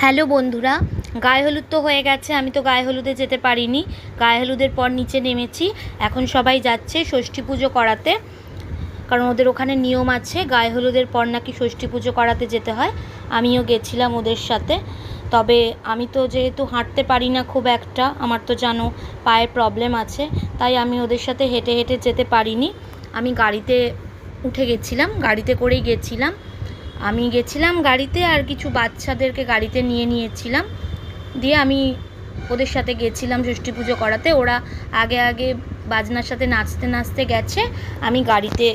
Hello বন্ধুরা, গায়ে হলুদ তো হয়ে গেছে। আমি তো গায়ে হলুদে যেতে পারিনি। গায়ে হলুদের পর নিচে নেমেছি। এখন সবাই যাচ্ছে ষষ্ঠী পুজো করাতে, কারণ ওদের ওখানে নিয়ম আছে গায়ে হলুদের পর নাকি ষষ্ঠী পুজো করাতে যেতে হয়। আমিও গেছিলাম ওদের সাথে। তবে আমি তো যেহেতু হাঁটতে পারি না খুব একটা, আমার তো জানো পায়ের প্রবলেম আছে, তাই আমি ওদের সাথে হেঁটে হেঁটে যেতে পারিনি। আমি গাড়িতে উঠে গেছিলাম, গাড়িতে করেই গেছিলাম। আমি গেছিলাম গাড়িতে, আর কিছু বাচ্চাদেরকে গাড়িতে নিয়েছিলাম। দিয়ে আমি ওদের সাথে গেছিলাম ষষ্ঠী পুজো করাতে। ওরা আগে আগে বাজনার সাথে নাচতে নাচতে গেছে, আমি গাড়িতে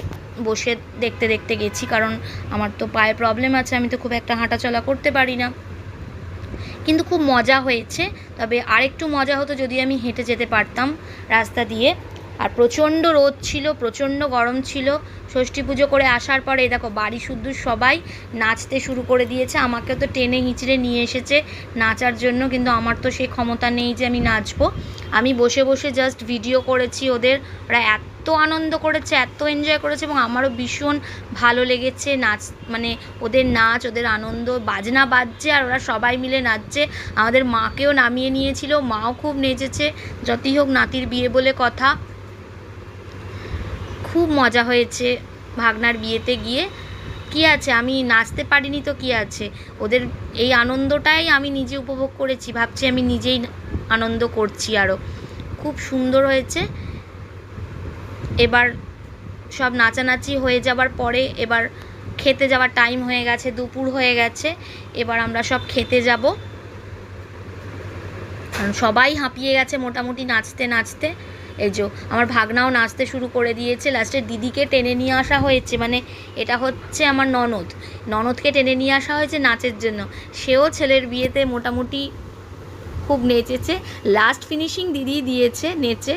বসে দেখতে দেখতে গেছি, কারণ আমার তো পায়ে প্রবলেম আছে, আমি তো খুব একটা হাঁটাচলা করতে পারি না। কিন্তু খুব মজা হয়েছে। তবে আরেকটু মজা হতো যদি আমি হেঁটে যেতে পারতাম রাস্তা দিয়ে। আর প্রচণ্ড রোদ ছিল, প্রচণ্ড গরম ছিল। ষষ্ঠী পুজো করে আসার পরে দেখো বাড়ি শুদ্ধ সবাই নাচতে শুরু করে দিয়েছে। আমাকে তো টেনে হিঁচড়ে নিয়ে এসেছে নাচার জন্য, কিন্তু আমার তো সেই ক্ষমতা নেই যে আমি নাচবো। আমি বসে বসে জাস্ট ভিডিও করেছি ওদের। ওরা এত আনন্দ করেছে, এত এনজয় করেছে, এবং আমারও ভীষণ ভালো লেগেছে নাচ, মানে ওদের নাচ, ওদের আনন্দ। বাজনা বাজছে আর ওরা সবাই মিলে নাচছে। আমাদের মাকেও নামিয়ে নিয়েছিল, মাও খুব নেচেছে। যতই হোক নাতির বিয়ে বলে কথা। খুব মজা হয়েছে ভাগনার বিয়েতে গিয়ে। কি আছে, আমি নাচতে পারিনি তো কি আছে, ওদের এই আনন্দটাই আমি নিজে উপভোগ করেছি। ভাবছি আমি নিজেই আনন্দ করছি আরও। খুব সুন্দর হয়েছে। এবার সব নাচানাচি হয়ে যাবার পরে এবার খেতে যাওয়ার টাইম হয়ে গেছে, দুপুর হয়ে গেছে। এবার আমরা সব খেতে যাব, কারণ সবাই হাঁপিয়ে গেছে মোটামুটি নাচতে নাচতে। এই যে আমার ভাগনাও নাচতে শুরু করে দিয়েছে। লাস্টে দিদিকে টেনে নিয়ে আসা হয়েছে, মানে এটা হচ্ছে আমার ননদকে টেনে নিয়ে আসা হয়েছে নাচের জন্য। সেও ছেলের বিয়েতে মোটামুটি খুব নেচেছে। লাস্ট ফিনিশিং দিদি দিয়েছে নেচে,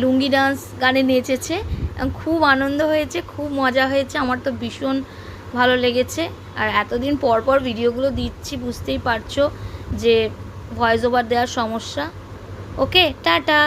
লুঙ্গি ডান্স গানে নেচেছে। খুব আনন্দ হয়েছে, খুব মজা হয়েছে। আমার তো ভীষণ ভালো লেগেছে। আর এতদিন পর পর ভিডিওগুলো দিচ্ছি, বুঝতেই পারছো যে ভয়েস ওভার দেওয়ার সমস্যা। ওকে, টাটা।